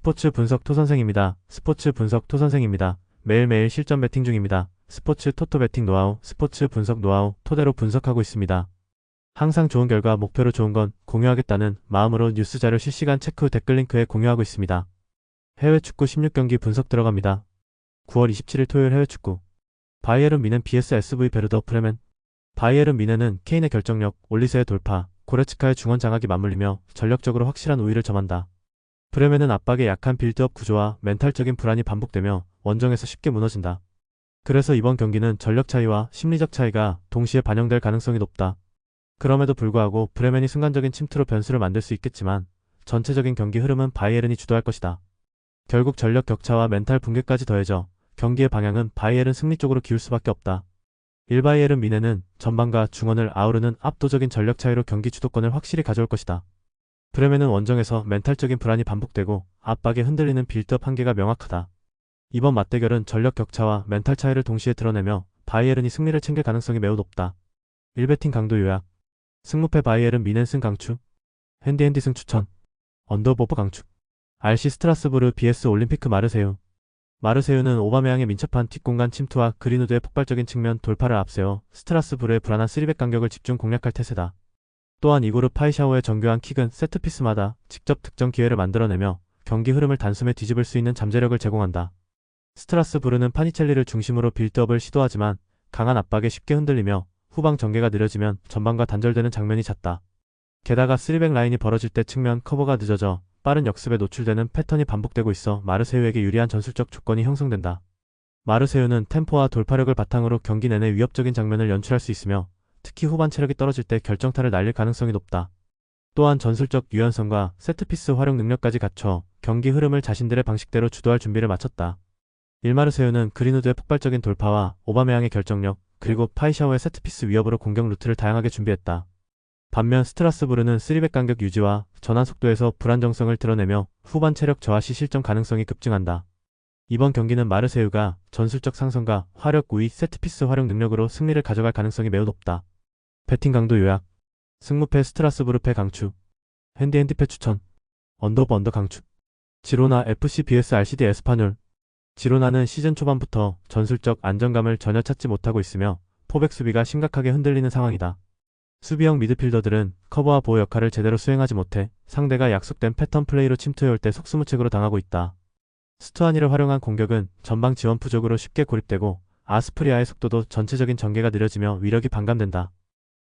스포츠 분석 토선생입니다. 스포츠 분석 토선생입니다. 매일매일 실전 배팅 중입니다. 스포츠 토토 배팅 노하우, 스포츠 분석 노하우 토대로 분석하고 있습니다. 항상 좋은 결과 목표로 좋은 건 공유하겠다는 마음으로 뉴스 자료 실시간 체크 후 댓글 링크에 공유하고 있습니다. 해외 축구 16경기 분석 들어갑니다. 9월 27일 토요일 해외 축구. 바이에른 미넨 vs SV 베르더 브레멘. 바이에른 미넨은 케인의 결정력, 올리세의 돌파, 고레츠카의 중원 장악이 맞물리며 전력적으로 확실한 우위를 점한다. 브레멘은 압박에 약한 빌드업 구조와 멘탈적인 불안이 반복되며 원정에서 쉽게 무너진다. 그래서 이번 경기는 전력 차이와 심리적 차이가 동시에 반영될 가능성이 높다. 그럼에도 불구하고 브레멘이 순간적인 침투로 변수를 만들 수 있겠지만 전체적인 경기 흐름은 바이에른이 주도할 것이다. 결국 전력 격차와 멘탈 붕괴까지 더해져 경기의 방향은 바이에른 승리 쪽으로 기울 수밖에 없다. 1바이에른 미넨은 전방과 중원을 아우르는 압도적인 전력 차이로 경기 주도권을 확실히 가져올 것이다. 브레멘은 원정에서 멘탈적인 불안이 반복되고 압박에 흔들리는 빌드업 한계가 명확하다. 이번 맞대결은 전력 격차와 멘탈 차이를 동시에 드러내며 바이에른이 승리를 챙길 가능성이 매우 높다. 1배팅 강도 요약. 승무패 바이에른 미넨 승 강추. 핸디핸디 승 추천. 언더보브 강추. RC 스트라스부르 vs 올림피크 마르세유. 마르세유는 오바메양의 민첩한 뒷공간 침투와 그린우드의 폭발적인 측면 돌파를 앞세워 스트라스부르의 불안한 3백 간격을 집중 공략할 태세다. 또한 이고르 파이샤오의 정교한 킥은 세트피스마다 직접 득점 기회를 만들어내며 경기 흐름을 단숨에 뒤집을 수 있는 잠재력을 제공한다. 스트라스부르는 파니첼리를 중심으로 빌드업을 시도하지만 강한 압박에 쉽게 흔들리며 후방 전개가 느려지면 전방과 단절되는 장면이 잦다. 게다가 3백 라인이 벌어질 때 측면 커버가 늦어져 빠른 역습에 노출되는 패턴이 반복되고 있어 마르세유에게 유리한 전술적 조건이 형성된다. 마르세유는 템포와 돌파력을 바탕으로 경기 내내 위협적인 장면을 연출할 수 있으며 특히 후반 체력이 떨어질 때 결정타를 날릴 가능성이 높다. 또한 전술적 유연성과 세트피스 활용 능력까지 갖춰 경기 흐름을 자신들의 방식대로 주도할 준비를 마쳤다. 일마르세유는 그린우드의 폭발적인 돌파와 오바메양의 결정력, 그리고 파이샤오의 세트피스 위협으로 공격 루트를 다양하게 준비했다. 반면 스트라스부르는 3백 간격 유지와 전환 속도에서 불안정성을 드러내며 후반 체력 저하 시 실점 가능성이 급증한다. 이번 경기는 마르세유가 전술적 상성과 화력 우위 세트피스 활용 능력으로 승리를 가져갈 가능성이 매우 높다. 배팅 강도 요약. 승무패 스트라스부르패 강추. 핸디핸디패 추천. 언더브 언더 강추. 지로나 FC vs RCD 에스파뇰. 지로나는 시즌 초반부터 전술적 안정감을 전혀 찾지 못하고 있으며 포백 수비가 심각하게 흔들리는 상황이다. 수비형 미드필더들은 커버와 보호 역할을 제대로 수행하지 못해 상대가 약속된 패턴 플레이로 침투해올 때 속수무책으로 당하고 있다. 스투아니를 활용한 공격은 전방 지원 부족으로 쉽게 고립되고 아스프리아의 속도도 전체적인 전개가 느려지며 위력이 반감된다.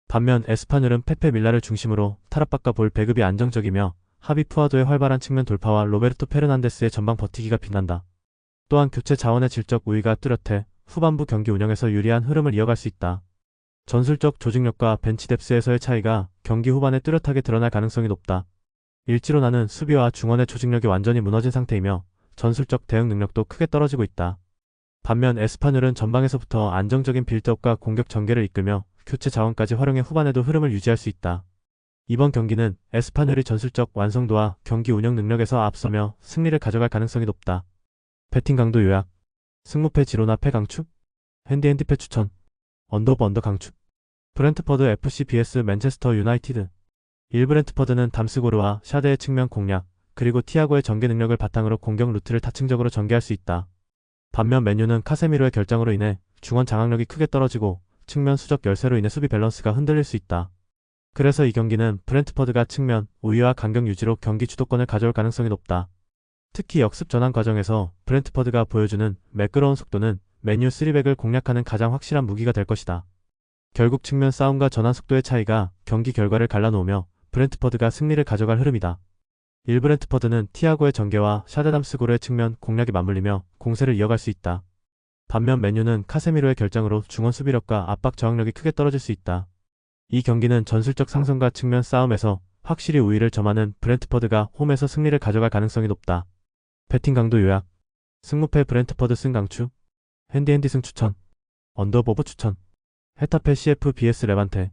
반면 에스파뇰은 페페 밀라를 중심으로 타락박과 볼 배급이 안정적이며 하비 푸아도의 활발한 측면 돌파와 로베르토 페르난데스의 전방 버티기가 빛난다. 또한 교체 자원의 질적 우위가 뚜렷해 후반부 경기 운영에서 유리한 흐름을 이어갈 수 있다. 전술적 조직력과 벤치 뎁스에서의 차이가 경기 후반에 뚜렷하게 드러날 가능성이 높다. 일지로나는 수비와 중원의 조직력이 완전히 무너진 상태이며 전술적 대응 능력도 크게 떨어지고 있다. 반면 에스파뇰은 전방에서부터 안정적인 빌드업과 공격 전개를 이끌며 교체 자원까지 활용해 후반에도 흐름을 유지할 수 있다. 이번 경기는 에스파뇰이 전술적 완성도와 경기 운영 능력에서 앞서며 승리를 가져갈 가능성이 높다. 배팅 강도 요약. 승무패 지로나 패 강추. 핸디핸디패 추천. 언더브 언더 강추. 브렌트퍼드 FC vs 맨체스터 유나이티드. 1브렌트퍼드는 담스고르와 샤데의 측면 공략, 그리고 티아고의 전개 능력을 바탕으로 공격 루트를 다층적으로 전개할 수 있다. 반면 맨유는 카세미로의 결장으로 인해 중원 장악력이 크게 떨어지고 측면 수적 열세로 인해 수비 밸런스가 흔들릴 수 있다. 그래서 이 경기는 브렌트퍼드가 측면 우위와 간격 유지로 경기 주도권을 가져올 가능성이 높다. 특히 역습 전환 과정에서 브렌트퍼드가 보여주는 매끄러운 속도는 맨유 3백을 공략하는 가장 확실한 무기가 될 것이다. 결국 측면 싸움과 전환 속도의 차이가 경기 결과를 갈라놓으며 브렌트퍼드가 승리를 가져갈 흐름이다. 1브렌트퍼드는 티아고의 전개와 샤데담스고르의 측면 공략이 맞물리며 공세를 이어갈 수 있다. 반면 맨유는 카세미로의 결정으로 중원 수비력과 압박 저항력이 크게 떨어질 수 있다. 이 경기는 전술적 상성과 측면 싸움에서 확실히 우위를 점하는 브렌트퍼드가 홈에서 승리를 가져갈 가능성이 높다. 배팅 강도 요약. 승무패 브렌트퍼드 승 강추. 핸디핸디 승 추천. 언더보브 추천. 헤타페 CF vs 레반테.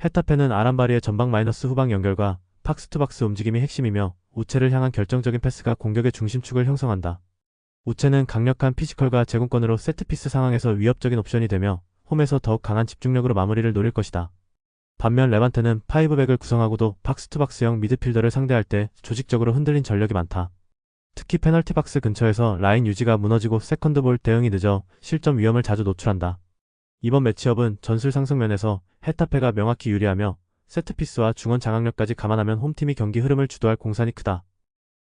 헤타페는 아람바리의 전방 마이너스 후방 연결과 박스투박스 움직임이 핵심이며 우체를 향한 결정적인 패스가 공격의 중심축을 형성한다. 우체는 강력한 피지컬과 제공권으로 세트피스 상황에서 위협적인 옵션이 되며 홈에서 더욱 강한 집중력으로 마무리를 노릴 것이다. 반면 레반테는 5백을 구성하고도 박스투박스형 미드필더를 상대할 때 조직적으로 흔들린 전력이 많다. 특히 페널티 박스 근처에서 라인 유지가 무너지고 세컨드볼 대응이 늦어 실점 위험을 자주 노출한다. 이번 매치업은 전술 상승 면에서 헤타페가 명확히 유리하며 세트피스와 중원 장악력까지 감안하면 홈팀이 경기 흐름을 주도할 공산이 크다.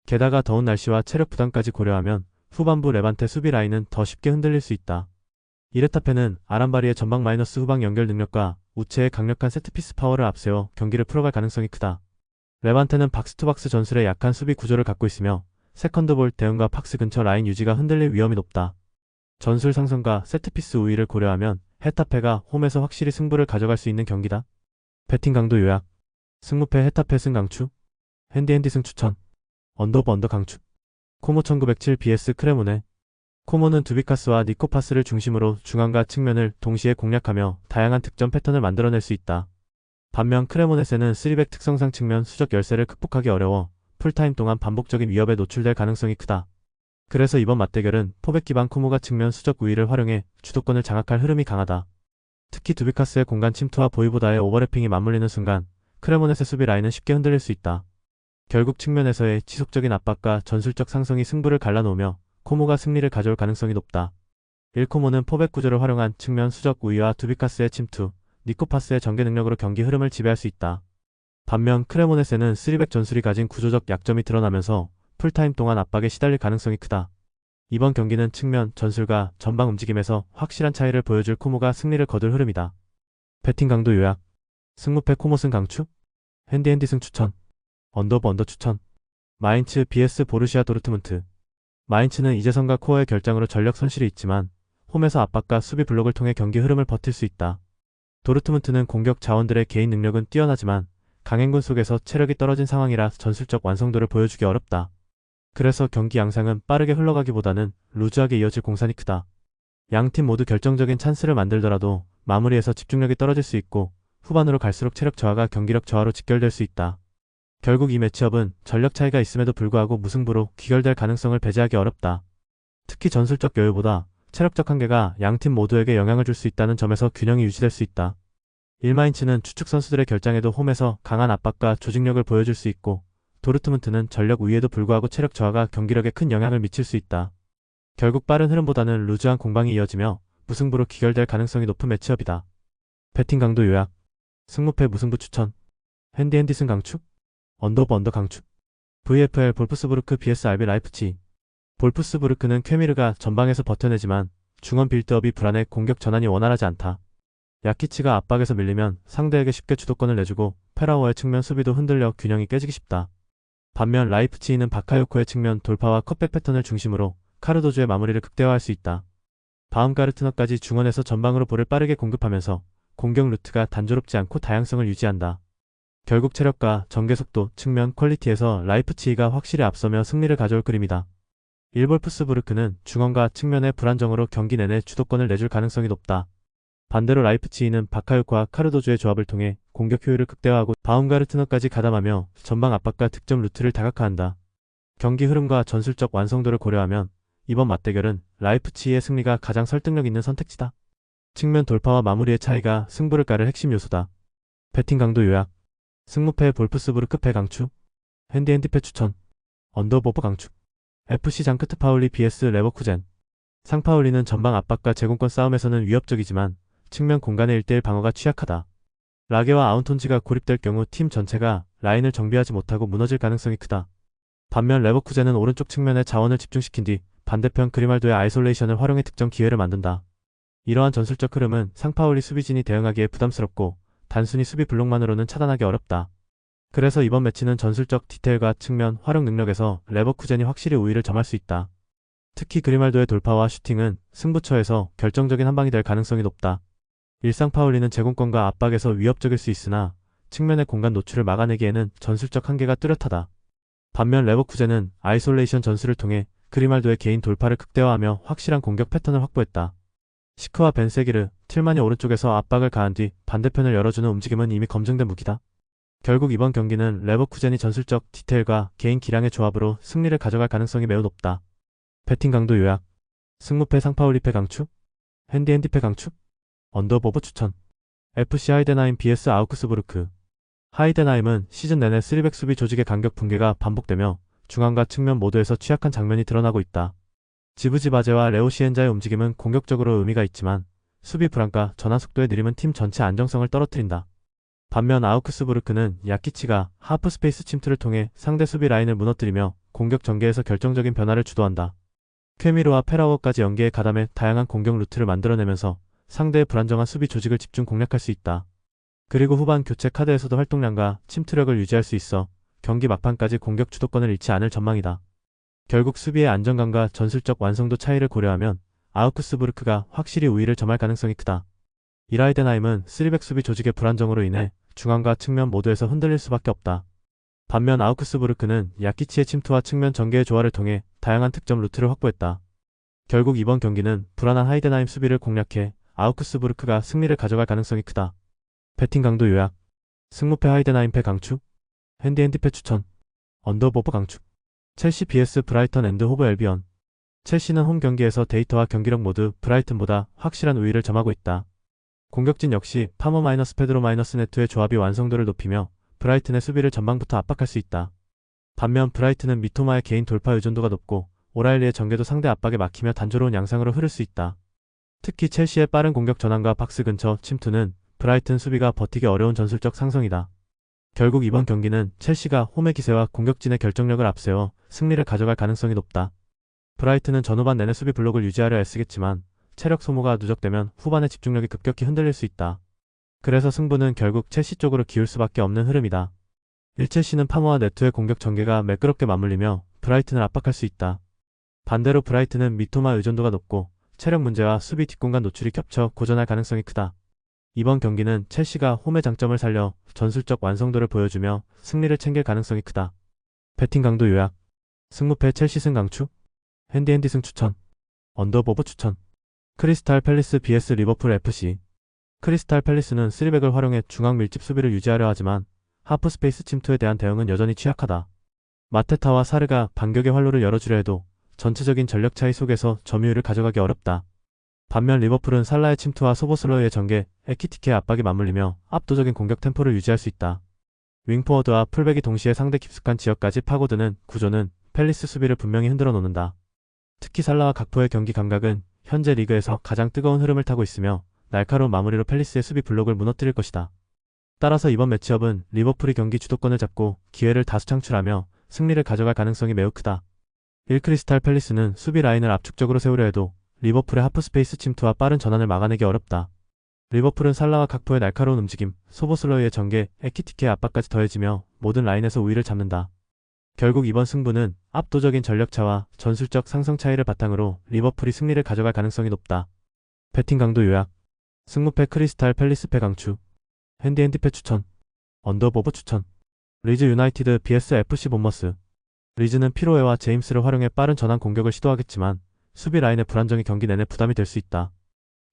게다가 더운 날씨와 체력 부담까지 고려하면 후반부 레반테 수비 라인은 더 쉽게 흔들릴 수 있다. 이레타페는 아람바리의 전방 마이너스 후방 연결 능력과 우체의 강력한 세트피스 파워를 앞세워 경기를 풀어갈 가능성이 크다. 레반테는 박스투박스 전술에 약한 수비 구조를 갖고 있으며 세컨드볼 대응과 박스 근처 라인 유지가 흔들릴 위험이 높다. 전술 상승과 세트피스 우위를 고려하면 헤타페가 홈에서 확실히 승부를 가져갈 수 있는 경기다. 배팅 강도 요약. 승무패 헤타페 승 강추. 핸디핸디 승 추천. 언더오버 언더 강추. 코모 1907 vs 크레모네. 코모는 두비카스와 니코파스를 중심으로 중앙과 측면을 동시에 공략하며 다양한 득점 패턴을 만들어낼 수 있다. 반면 크레모네세는 3백 특성상 측면 수적 열세를 극복하기 어려워 풀타임 동안 반복적인 위협에 노출될 가능성이 크다. 그래서 이번 맞대결은 포백 기반 코모가 측면 수적 우위를 활용해 주도권을 장악할 흐름이 강하다. 특히 두비카스의 공간 침투와 보이보다의 오버래핑이 맞물리는 순간 크레모넷의 수비 라인은 쉽게 흔들릴 수 있다. 결국 측면에서의 지속적인 압박과 전술적 상승이 승부를 갈라놓으며 코모가 승리를 가져올 가능성이 높다. 1코모는 포백 구조를 활용한 측면 수적 우위와 두비카스의 침투, 니코파스의 전개 능력으로 경기 흐름을 지배할 수 있다. 반면 크레모넷에는 3백 전술이 가진 구조적 약점이 드러나면서 풀타임 동안 압박에 시달릴 가능성이 크다. 이번 경기는 측면, 전술과 전방 움직임에서 확실한 차이를 보여줄 코모가 승리를 거둘 흐름이다. 배팅 강도 요약. 승무패 코모 승 강추. 핸디핸디 승 추천. 언더오버 언더 추천. 마인츠 vs 보르시아 도르트문트. 마인츠는 이재성과 코어의 결장으로 전력 손실이 있지만 홈에서 압박과 수비 블록을 통해 경기 흐름을 버틸 수 있다. 도르트문트는 공격 자원들의 개인 능력은 뛰어나지만 강행군 속에서 체력이 떨어진 상황이라 전술적 완성도를 보여주기 어렵다. 그래서 경기 양상은 빠르게 흘러가기보다는 루즈하게 이어질 공산이 크다. 양팀 모두 결정적인 찬스를 만들더라도 마무리에서 집중력이 떨어질 수 있고 후반으로 갈수록 체력 저하가 경기력 저하로 직결될 수 있다. 결국 이 매치업은 전력 차이가 있음에도 불구하고 무승부로 귀결될 가능성을 배제하기 어렵다. 특히 전술적 여유보다 체력적 한계가 양팀 모두에게 영향을 줄 수 있다는 점에서 균형이 유지될 수 있다. 일마인츠는 주축 선수들의 결장에도 홈에서 강한 압박과 조직력을 보여줄 수 있고 도르트문트는 전력 우위에도 불구하고 체력 저하가 경기력에 큰 영향을 미칠 수 있다. 결국 빠른 흐름보다는 루즈한 공방이 이어지며 무승부로 귀결될 가능성이 높은 매치업이다. 배팅 강도 요약. 승무패 무승부 추천. 핸디핸디 승 강추. 언더오버 언더 강추. VfL 볼프스부르크 vs RB 라이프치히. 볼프스부르크는 쾌미르가 전방에서 버텨내지만 중원 빌드업이 불안해 공격 전환이 원활하지 않다. 야키치가 압박에서 밀리면 상대에게 쉽게 주도권을 내주고 페라오의 측면 수비도 흔들려 균형이 깨지기 쉽다. 반면 라이프치히는 바카요코의 측면 돌파와 컷백 패턴을 중심으로 카르도주의 마무리를 극대화할 수 있다. 바움가르트너까지 중원에서 전방으로 볼을 빠르게 공급하면서 공격 루트가 단조롭지 않고 다양성을 유지한다. 결국 체력과 전개 속도, 측면 퀄리티에서 라이프치히가 확실히 앞서며 승리를 가져올 그림이다. 일볼프스부르크는 중원과 측면의 불안정으로 경기 내내 주도권을 내줄 가능성이 높다. 반대로 라이프치히는 바카요코와 카르도주의 조합을 통해 공격 효율을 극대화하고 바움가르트너까지 가담하며 전방 압박과 득점 루트를 다각화한다. 경기 흐름과 전술적 완성도를 고려하면 이번 맞대결은 라이프치히의 승리가 가장 설득력 있는 선택지다. 측면 돌파와 마무리의 차이가 승부를 가를 핵심 요소다. 배팅 강도 요약. 승무패 볼프스부르크 패 강추. 핸디핸디패 추천. 언더오버 강추. FC 장크트 파울리 vs 레버쿠젠. 상파울리는 전방 압박과 제공권 싸움에서는 위협적이지만 측면 공간의 1대1 방어가 취약하다. 라게와 아운톤지가 고립될 경우 팀 전체가 라인을 정비하지 못하고 무너질 가능성이 크다. 반면 레버쿠젠은 오른쪽 측면에 자원을 집중시킨 뒤 반대편 그리말도의 아이솔레이션을 활용해 득점 기회를 만든다. 이러한 전술적 흐름은 상파울리 수비진이 대응하기에 부담스럽고 단순히 수비 블록만으로는 차단하기 어렵다. 그래서 이번 매치는 전술적 디테일과 측면 활용 능력에서 레버쿠젠이 확실히 우위를 점할 수 있다. 특히 그리말도의 돌파와 슈팅은 승부처에서 결정적인 한방이 될 가능성이 높다. 일상파울리는 제공권과 압박에서 위협적일 수 있으나 측면의 공간 노출을 막아내기에는 전술적 한계가 뚜렷하다. 반면 레버쿠젠은 아이솔레이션 전술을 통해 그리말도의 개인 돌파를 극대화하며 확실한 공격 패턴을 확보했다. 시크와 벤세기르, 틸만이 오른쪽에서 압박을 가한 뒤 반대편을 열어주는 움직임은 이미 검증된 무기다. 결국 이번 경기는 레버쿠젠이 전술적 디테일과 개인 기량의 조합으로 승리를 가져갈 가능성이 매우 높다. 배팅 강도 요약. 승무패 상파울리패 강추. 핸디핸디패 강추. 언더오버 추천. FC 하이덴하임 vs 아우크스부르크. 하이덴하임은 시즌 내내 3백 수비 조직의 간격 붕괴가 반복되며 중앙과 측면 모두에서 취약한 장면이 드러나고 있다. 지브지바제와 레오시엔자의 움직임은 공격적으로 의미가 있지만 수비 불안과 전환 속도의 느림은 팀 전체 안정성을 떨어뜨린다. 반면 아우크스부르크는 야키치가 하프 스페이스 침투를 통해 상대 수비 라인을 무너뜨리며 공격 전개에서 결정적인 변화를 주도한다. 쾌미르와 페라우어까지 연계에 가담해 다양한 공격 루트를 만들어내면서 상대의 불안정한 수비 조직을 집중 공략할 수 있다. 그리고 후반 교체 카드에서도 활동량과 침투력을 유지할 수 있어 경기 막판까지 공격 주도권을 잃지 않을 전망이다. 결국 수비의 안정감과 전술적 완성도 차이를 고려하면 아우크스부르크가 확실히 우위를 점할 가능성이 크다. 이라이덴하임은 3백 수비 조직의 불안정으로 인해 중앙과 측면 모두에서 흔들릴 수밖에 없다. 반면 아우크스부르크는 야키치의 침투와 측면 전개의 조화를 통해 다양한 득점 루트를 확보했다. 결국 이번 경기는 불안한 하이덴하임 수비를 공략해 아우크스부르크가 승리를 가져갈 가능성이 크다. 배팅 강도 요약. 승무패 하이덴하임 패 강추. 핸디패 추천. 언더보브 강추. 첼시 vs 브라이턴 앤드 호브 앨비언. 첼시는 홈 경기에서 데이터와 경기력 모두 브라이튼보다 확실한 우위를 점하고 있다. 공격진 역시 파머-페드로 -네투의 조합이 완성도를 높이며 브라이튼의 수비를 전방부터 압박할 수 있다. 반면 브라이튼은 미토마의 개인 돌파 의존도가 높고 오라일리의 전개도 상대 압박에 막히며 단조로운 양상으로 흐를 수 있다. 특히 첼시의 빠른 공격 전환과 박스 근처 침투는 브라이튼 수비가 버티기 어려운 전술적 상성이다. 결국 이번 경기는 첼시가 홈의 기세와 공격진의 결정력을 앞세워 승리를 가져갈 가능성이 높다. 브라이튼은 전후반 내내 수비 블록을 유지하려 애쓰겠지만 체력 소모가 누적되면 후반의 집중력이 급격히 흔들릴 수 있다. 그래서 승부는 결국 첼시 쪽으로 기울 수밖에 없는 흐름이다. 1첼시는 파머와 네투의 공격 전개가 매끄럽게 맞물리며 브라이튼을 압박할 수 있다. 반대로 브라이튼은 미토마 의존도가 높고 체력 문제와 수비 뒷공간 노출이 겹쳐 고전할 가능성이 크다. 이번 경기는 첼시가 홈의 장점을 살려 전술적 완성도를 보여주며 승리를 챙길 가능성이 크다. 배팅 강도 요약. 승무패 첼시 승 강추. 핸디 승 추천. 언더보브 추천. 크리스탈 팰리스 vs 리버풀 FC. 크리스탈 팰리스는 3백을 활용해 중앙 밀집 수비를 유지하려 하지만 하프 스페이스 침투에 대한 대응은 여전히 취약하다. 마테타와 사르가 반격의 활로를 열어주려 해도 전체적인 전력 차이 속에서 점유율을 가져가기 어렵다. 반면 리버풀은 살라의 침투와 소보슬로의 전개, 에키티케의 압박이 맞물리며 압도적인 공격 템포를 유지할 수 있다. 윙포워드와 풀백이 동시에 상대 깊숙한 지역까지 파고드는 구조는 팰리스 수비를 분명히 흔들어 놓는다. 특히 살라와 각포의 경기 감각은 현재 리그에서 가장 뜨거운 흐름을 타고 있으며 날카로운 마무리로 팰리스의 수비 블록을 무너뜨릴 것이다. 따라서 이번 매치업은 리버풀이 경기 주도권을 잡고 기회를 다수 창출하며 승리를 가져갈 가능성이 매우 크다. 1. 크리스탈 팰리스는 수비 라인을 압축적으로 세우려 해도 리버풀의 하프 스페이스 침투와 빠른 전환을 막아내기 어렵다. 리버풀은 살라와 각포의 날카로운 움직임, 소보슬러의 전개, 에키티케의 압박까지 더해지며 모든 라인에서 우위를 잡는다. 결국 이번 승부는 압도적인 전력차와 전술적 상성 차이를 바탕으로 리버풀이 승리를 가져갈 가능성이 높다. 배팅 강도 요약. 승무패 크리스탈 팰리스 패 강추. 핸디패 추천. 언더보브 추천. 리즈 유나이티드 vs FC 본머스. 리즈는 피로에와 제임스를 활용해 빠른 전환 공격을 시도하겠지만 수비 라인의 불안정이 경기 내내 부담이 될 수 있다.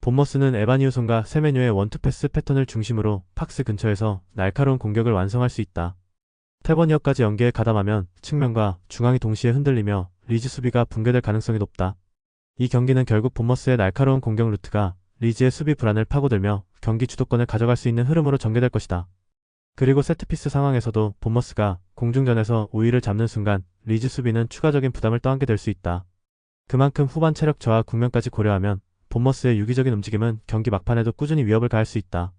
본머스는 에바니우손과 세메뉴의 원투패스 패턴을 중심으로 박스 근처에서 날카로운 공격을 완성할 수 있다. 테버니어까지 연계에 가담하면 측면과 중앙이 동시에 흔들리며 리즈 수비가 붕괴될 가능성이 높다. 이 경기는 결국 본머스의 날카로운 공격 루트가 리즈의 수비 불안을 파고들며 경기 주도권을 가져갈 수 있는 흐름으로 전개될 것이다. 그리고 세트피스 상황에서도 본머스가 공중전에서 우위를 잡는 순간 리즈 수비는 추가적인 부담을 떠안게 될 수 있다. 그만큼 후반 체력 저하 국면까지 고려하면 본머스의 유기적인 움직임은 경기 막판에도 꾸준히 위협을 가할 수 있다.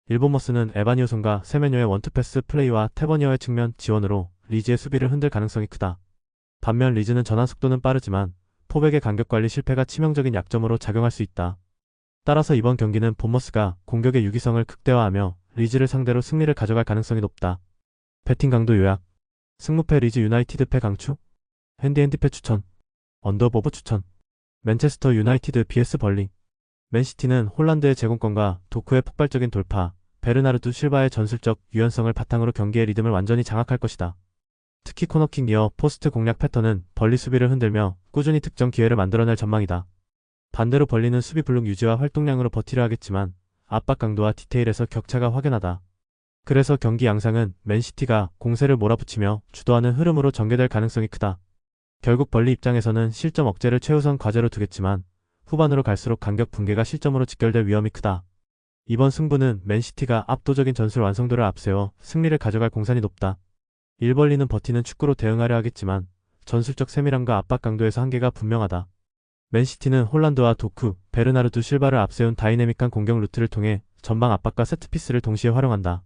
일본머스는 에바니우손과 세메뇨의 원투패스 플레이와 테버니어의 측면 지원으로 리즈의 수비를 흔들 가능성이 크다. 반면 리즈는 전환 속도는 빠르지만 포백의 간격관리 실패가 치명적인 약점으로 작용할 수 있다. 따라서 이번 경기는 본머스가 공격의 유기성을 극대화하며 리즈를 상대로 승리를 가져갈 가능성이 높다. 배팅 강도 요약. 승무패 리즈 유나이티드 패 강추. 핸디패 추천. 언더보브 추천. 맨체스터 유나이티드 vs 벌리. 맨시티는 홀란드의 제공권과 도쿠의 폭발적인 돌파, 베르나르두 실바의 전술적 유연성을 바탕으로 경기의 리듬을 완전히 장악할 것이다. 특히 코너킥 니어 포스트 공략 패턴은 벌리 수비를 흔들며 꾸준히 득점 기회를 만들어낼 전망이다. 반대로 벌리는 수비 블록 유지와 활동량으로 버티려 하겠지만 압박 강도와 디테일에서 격차가 확연하다. 그래서 경기 양상은 맨시티가 공세를 몰아붙이며 주도하는 흐름으로 전개될 가능성이 크다. 결국 벌리 입장에서는 실점 억제를 최우선 과제로 두겠지만 후반으로 갈수록 간격 붕괴가 실점으로 직결될 위험이 크다. 이번 승부는 맨시티가 압도적인 전술 완성도를 앞세워 승리를 가져갈 공산이 높다. 일벌리는 버티는 축구로 대응하려 하겠지만 전술적 세밀함과 압박 강도에서 한계가 분명하다. 맨시티는 홀란드와 도쿠, 베르나르두 실바를 앞세운 다이내믹한 공격 루트를 통해 전방 압박과 세트피스를 동시에 활용한다.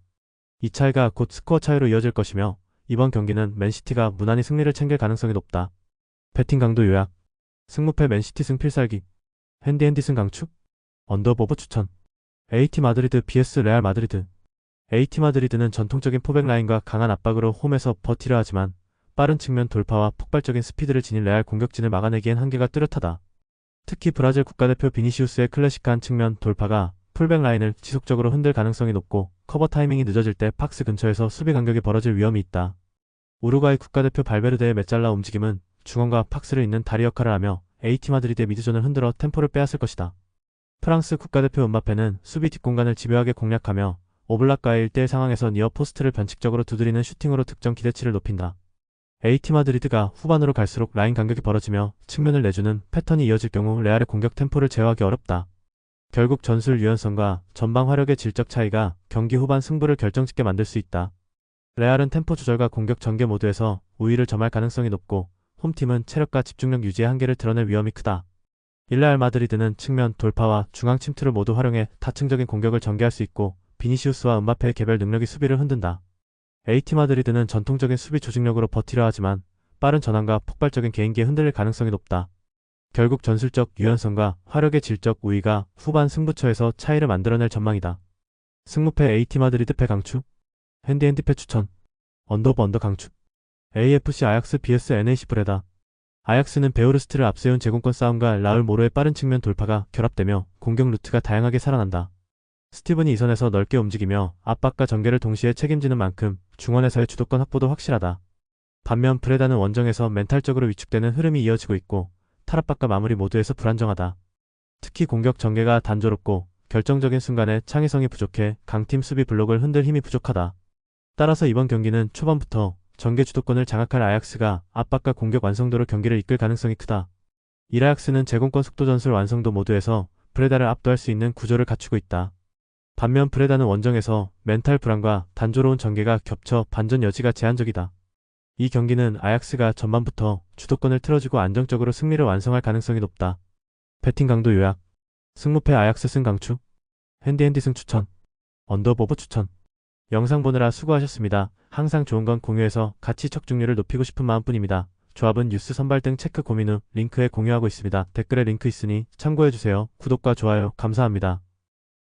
이 차이가 곧 스코어 차이로 이어질 것이며 이번 경기는 맨시티가 무난히 승리를 챙길 가능성이 높다. 배팅 강도 요약. 승무패 맨시티 승 필살기. 핸디 승 강축. 언더보버 추천. AT 마드리드 vs 레알 마드리드. AT 마드리드는 전통적인 포백 라인과 강한 압박으로 홈에서 버티려 하지만 빠른 측면 돌파와 폭발적인 스피드를 지닌 레알 공격진을 막아내기엔 한계가 뚜렷하다. 특히 브라질 국가대표 비니시우스의 클래식한 측면 돌파가 풀백 라인을 지속적으로 흔들 가능성이 높고 커버 타이밍이 늦어질 때 박스 근처에서 수비 간격이 벌어질 위험이 있다. 우루과이 국가대표 발베르데의 메잘라 움직임은 중원과 박스를 잇는 다리 역할을 하며 AT 마드리드의 미드존을 흔들어 템포를 빼앗을 것이다. 프랑스 국가대표 음바페는 수비 뒷공간을 집요하게 공략하며 오블락과의 1대1 상황에서 니어 포스트를 변칙적으로 두드리는 슈팅으로 득점 기대치를 높인다. AT 마드리드가 후반으로 갈수록 라인 간격이 벌어지며 측면을 내주는 패턴이 이어질 경우 레알의 공격 템포를 제어하기 어렵다. 결국 전술 유연성과 전방 화력의 질적 차이가 경기 후반 승부를 결정짓게 만들 수 있다. 레알은 템포 조절과 공격 전개 모드에서 우위를 점할 가능성이 높고 홈팀은 체력과 집중력 유지의 한계를 드러낼 위험이 크다. 레알 마드리드는 측면 돌파와 중앙 침투를 모두 활용해 다층적인 공격을 전개할 수 있고 비니시우스와 음바페의 개별 능력이 수비를 흔든다. AT 마드리드는 전통적인 수비 조직력으로 버티려 하지만 빠른 전환과 폭발적인 개인기에 흔들릴 가능성이 높다. 결국 전술적 유연성과 화력의 질적 우위가 후반 승부처에서 차이를 만들어낼 전망이다. 승무패 AT 마드리드 패 강추. 핸디 패 추천. 언더 강추. AFC 아약스 vs NAC 브레다. 아약스는 베오르스트를 앞세운 제공권 싸움과 라울 모로의 빠른 측면 돌파가 결합되며 공격 루트가 다양하게 살아난다. 스티븐이 이선에서 넓게 움직이며 압박과 전개를 동시에 책임지는 만큼 중원에서의 주도권 확보도 확실하다. 반면 브레다는 원정에서 멘탈적으로 위축되는 흐름이 이어지고 있고 탈압박과 마무리 모두에서 불안정하다. 특히 공격 전개가 단조롭고 결정적인 순간에 창의성이 부족해 강팀 수비 블록을 흔들 힘이 부족하다. 따라서 이번 경기는 초반부터 전개 주도권을 장악할 아약스가 압박과 공격 완성도로 경기를 이끌 가능성이 크다. 아약스는 제공권 속도 전술 완성도 모두에서 브레다를 압도할 수 있는 구조를 갖추고 있다. 반면 브레다는 원정에서 멘탈 불안과 단조로운 전개가 겹쳐 반전 여지가 제한적이다. 이 경기는 아약스가 전반부터 주도권을 틀어주고 안정적으로 승리를 완성할 가능성이 높다. 배팅 강도 요약. 승무패 아약스 승 강추. 핸디 승 추천. 언더보버 추천. 영상 보느라 수고하셨습니다. 항상 좋은 건 공유해서 가치 척중률을 높이고 싶은 마음뿐입니다. 조합은 뉴스 선발 등 체크 고민 후 링크에 공유하고 있습니다. 댓글에 링크 있으니 참고해주세요. 구독과 좋아요 감사합니다.